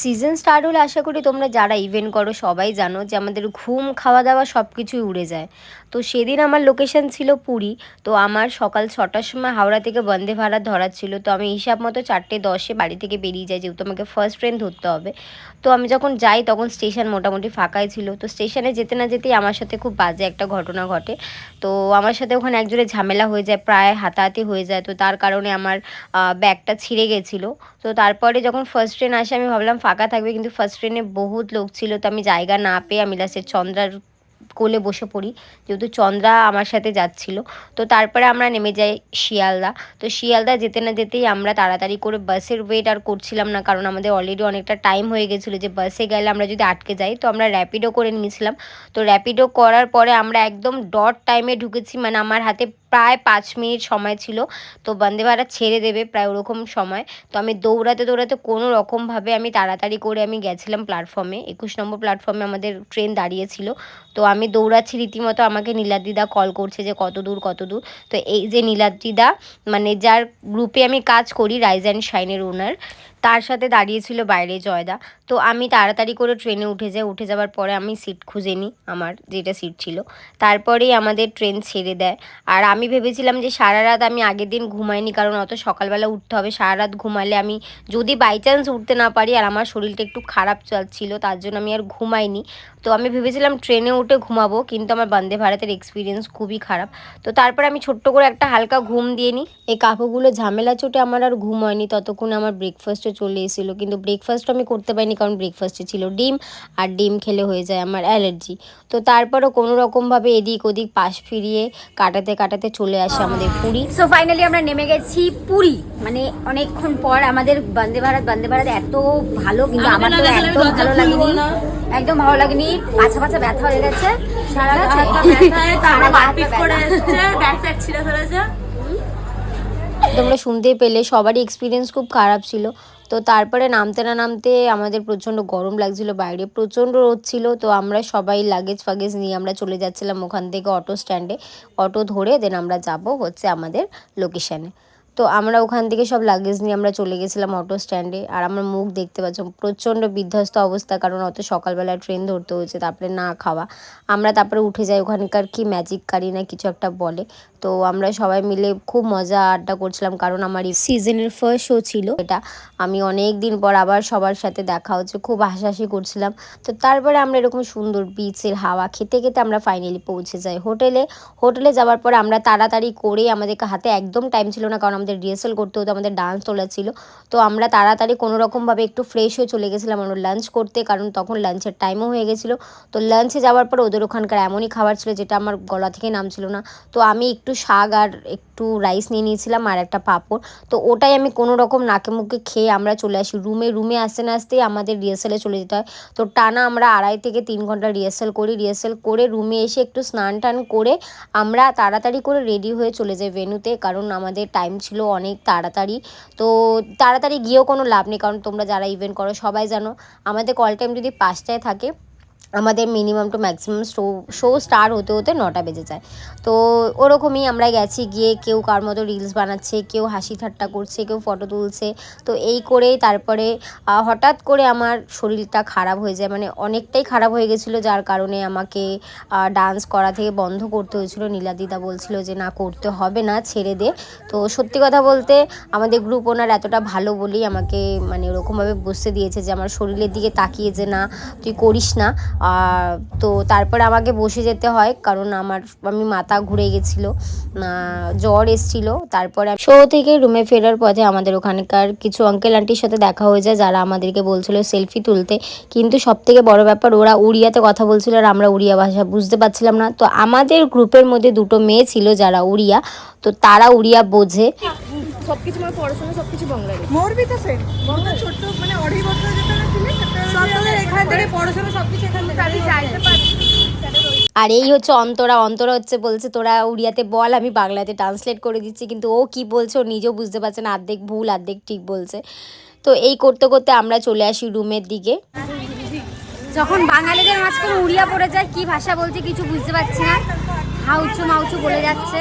Season start হলে আশা করি তোমরা যারা ইভেন্ট করো সবাই জানো যে আমাদের ঘুম খাওয়া দাওয়া সব কিছুই উড়ে যায়। তো সেদিন আমার লোকেশন ছিল পুরী। তো আমার সকাল 6টার সময় হাওড়া থেকে বন্দে ভারত ধরার ছিল। তো আমি হিসাব মতো 4:10-এ বাড়ি থেকে বেরিয়ে যাই, যেহেতু আমাকে ফার্স্ট ট্রেন ধরতে হবে। তো আমি যখন যাই তখন স্টেশন মোটামুটি ফাঁকাই ছিল। তো স্টেশনে যেতে না যেতেই আমার সাথে খুব বাজে একটা ঘটনা ঘটে। তো আমার সাথে ওখানে একজনের ঝামেলা হয়ে যায়, প্রায় হাতাহাতি হয়ে যায়। তো তার কারণে আমার ব্যাগটা ছিঁড়ে গেছিলো। তো তারপরে যখন ফার্স্ট ট্রেন আসে আমি ভাবলাম ফাঁকা থাকবে, কিন্তু ফার্স্ট ট্রেনে বহুত লোক ছিল। তো আমি জায়গা না পেয়ে আমি লাস্টে চন্দ্রার কোলে বসে পড়ি, যেহেতু চন্দ্রা আমার সাথে যাচ্ছিল। তো তারপরে আমরা নেমে যাই শিয়ালদা। তো শিয়ালদা যেতে না যেতেই আমরা তাড়াতাড়ি করে বাসের ওয়েট আর করছিলাম না, কারণ আমাদের অলরেডি অনেকটা টাইম হয়ে গেছিলো যে বাসে গেলে আমরা যদি আটকে যাই। তো আমরা র্যাপিডো করে নিয়েছিলাম। তো র্যাপিডো করার পরে আমরা একদম ডট টাইমে ঢুকেছি, মানে আমার হাতে প্রায় 5 মিনিট সময় ছিল। তো বন্দে ভারত ছেড়ে দেবে প্রায় ওরকম সময়। তো আমি দৌড়াতে দৌড়াতে কোনো রকমভাবে আমি তাড়াতাড়ি করে আমি গেছিলাম প্ল্যাটফর্মে। 21 নম্বর প্ল্যাটফর্মে আমাদের ট্রেন দাঁড়িয়েছিল। তো আমি দৌড়াচ্ছি রীতিমতো, আমাকে নীলাদ্রিদা কল করছে যে কত দূর কত দূর। তো এই যে নীলাদ্রিদা, মানে যার গ্রুপে আমি কাজ করি, রাইজ অ্যান্ড শাইনের ওনার, তার সাথে দাঁড়িয়েছিল বাইরে জয়দা। তো আমি তাড়াতাড়ি করে ট্রেনে উঠে যাই। উঠে যাওয়ার পরে আমি সিট খুঁজে নিই, আমার যেটা সিট ছিল। তারপরেই আমাদের ট্রেন ছেড়ে দেয়। আর আমি ভেবেছিলাম যে সারা রাত আমি আগের দিন ঘুমাইনি, কারণ অত সকালবেলা উঠতে হবে। সারা রাত ঘুমালে আমি যদি বাই চান্স উঠতে না পারি, আর আমার শরীরটা একটু খারাপ চলছিল, তার জন্য আমি আর ঘুমাইনি। তো আমি ভেবেছিলাম ট্রেনে উঠে ঘুমাবো, কিন্তু আমার বন্দে ভারতের এক্সপিরিয়েন্স খুবই খারাপ। তো তারপরে আমি ছোট্ট করে একটা হালকা ঘুম দিয়ে নিই। এই কাকুগুলো ঝামেলা চোটে আমার আর ঘুম হয়নি, ততক্ষণে আমার ব্রেকফাস্টে চলে এসেছিলো। কিন্তু ব্রেকফাস্ট আমি করতে পারিনি, কারণ ব্রেকফাস্টে ছিল ডিম, আর ডিম খেলে হয়ে যায় আমার অ্যালার্জি। তো তারপরও কোনো রকমভাবে এদিক ওদিক পাশ ফিরিয়ে কাটাতে কাটাতে চলে আসে আমাদের পুরী। সো ফাইনালি আমরা নেমে গেছি পুরী। মানে অনেকক্ষণ পর আমাদের বন্দে ভারত এত ভালো, কিন্তু আমার তো একদম ভালো লাগেনি, একদম ভালো লাগেনি। পাছা পাছা ব্যথা হয়ে গেছে, সারা তোমরা শুনতেই পেলে সবারই এক্সপিরিয়েন্স খুব খারাপ ছিল। তো তারপরে নামতে না নামতে আমাদের প্রচণ্ড গরম লাগছিল, বাইরে প্রচণ্ড রোদ ছিল। তো আমরা সবাই লাগেজ ফাগেজ নিয়ে আমরা চলে যাচ্ছিলাম ওখান থেকে অটো স্ট্যান্ডে। অটো ধরে দেন আমরা যাব হচ্ছে আমাদের লোকেশানে। তো আমরা ওখান থেকে সব লাগেজ নিয়ে আমরা চলে গেছিলাম অটো স্ট্যান্ডে। আর আমার মুখ দেখতে পাচ্ছ প্রচণ্ড বিধ্বস্ত অবস্থা, কারণ অত সকালবেলা ট্রেন ধরতে হয়েছে, তারপরে না খাওয়া। আমরা তারপরে উঠে যাই, ওখানকার কি ম্যাজিক কারি না কিছু একটা বলে। তো আমরা সবাই মিলে খুব মজা আড্ডা করছিলাম, কারণ আমার এই সিজনের ফার্স্ট শো ছিল এটা। আমি অনেক দিন পর আবার সবার সাথে দেখা হচ্ছে, খুব হাসাহাসি করছিলাম। তো তারপরে আমরা এরকম সুন্দর বিচের হাওয়া খেতে খেতে আমরা ফাইনালি পৌঁছে যাই হোটেলে যাওয়ার পর আমরা তাড়াতাড়ি করে, আমাদের হাতে একদম টাইম ছিল না, কারণ আমাদের রিহার্সাল করতে হতো, আমাদের ডান্স তোলা ছিল। তো আমরা তাড়াতাড়ি কোনো রকমভাবে একটু ফ্রেশ হয়ে চলে গেছিলাম আমরা লাঞ্চ করতে, কারণ তখন লাঞ্চের টাইমও হয়ে গেছিলো। তো লাঞ্চে যাওয়ার পর ওদের ওখানকার এমনই খাবার ছিল যেটা আমার গলা থেকে নামছিল না। তো আমি একটু শাক আর একটু রাইস নিয়ে নিয়েছিলাম, আর একটা পাঁপড়। তো ওটাই আমি কোনো রকম নাকে মুখে খেয়ে আমরা চলে আসি রুমে আসতে না আসতেই আমাদের রিহার্সালে চলে যেতে হয়। তো টানা আমরা 2.5 থেকে 3 ঘন্টা রিহার্সাল করে রুমে এসে একটু স্নান টান করে আমরা তাড়াতাড়ি করে রেডি হয়ে চলে যাই ভেন্যুতে, কারণ আমাদের টাইম ছিল অনেক তাড়াতাড়ি। তো তাড়াতাড়ি গিয়েও কোনো লাভ নেই, কারণ তোমরা যারা ইভেন্ট করো সবাই জানো আমাদের কল টাইম যদি 5টায় থাকে, আমাদের minimum to maximum show start হতে হতে 9টা বেজে যায়। তো ওরকমই আমরা গেছি, গিয়ে কেউ কার মতো রিলস বানাচ্ছে, কেউ হাসি ঠাট্টা করছে, কেউ ফটো তুলছে। তো এই করেই তারপরে হঠাৎ করে আমার শরীরটা খারাপ হয়ে যায়, মানে অনেকটাই খারাপ হয়ে গেছিলো, যার কারণে আমাকে ডান্স করা থেকে বন্ধ করতে হয়েছিল। নীলাদিদা বলছিল যে না, করতে হবে না, ছেড়ে দে। তো সত্যি কথা বলতে আমাদের গ্রুপ ওনার এতটা ভালো বলেই আমাকে মানে ওরকমভাবে বসতে দিয়েছে, যে আমার শরীরের দিকে তাকিয়ে যে না তুই করিস না। তো তারপরে আমাকে বসে যেতে হয়, কারণ আমি মাথা ঘুরে গেছিলো, জ্বর এসেছিলো। তারপরে শো থেকে রুমে ফেরার পথে আমাদের ওখানকার কিছু আঙ্কেল আন্টির সাথে দেখা হয়ে যায়, যারা আমাদেরকে বলছিল সেলফি তুলতে। কিন্তু সবথেকে বড় ব্যাপার, ওরা উড়িয়াতে কথা বলছিল আর আমরা উড়িয়া ভাষা বুঝতে পারছিলাম না। তো আমাদের গ্রুপের মধ্যে 2টো মেয়ে ছিল যারা উড়িয়া, তো তারা উড়িয়া বোঝে। সবকিছু মানে পড়াশোনা সবকিছু বাংলায়। মোরবি তো সেম বাংলা, ছোট মানে 2.5 বছর যেটা ছিল সেটা এখান থেকে পড়াশোনা সবকিছু এখান থেকে আমি যাইতে পারি। আর এই হচ্ছে অন্তরা হচ্ছে বলছে তোরা উড়িয়াতে বল, আমি বাংলাতে ট্রান্সলেট করে দিচ্ছি। কিন্তু ও কি বলছে ও নিজেও বুঝতে পারছে না, অর্ধেক ভুল অর্ধেক ঠিক বলছে। তো এই করতে করতে আমরা চলে আসি রুমের দিকে। যখন বাঙালিদের মাঝখানে উড়িয়া পড়ে যায়, কি ভাষা বলছে কিছু বুঝতে পারছি না, হাউচু মাউচু বলে যাচ্ছে।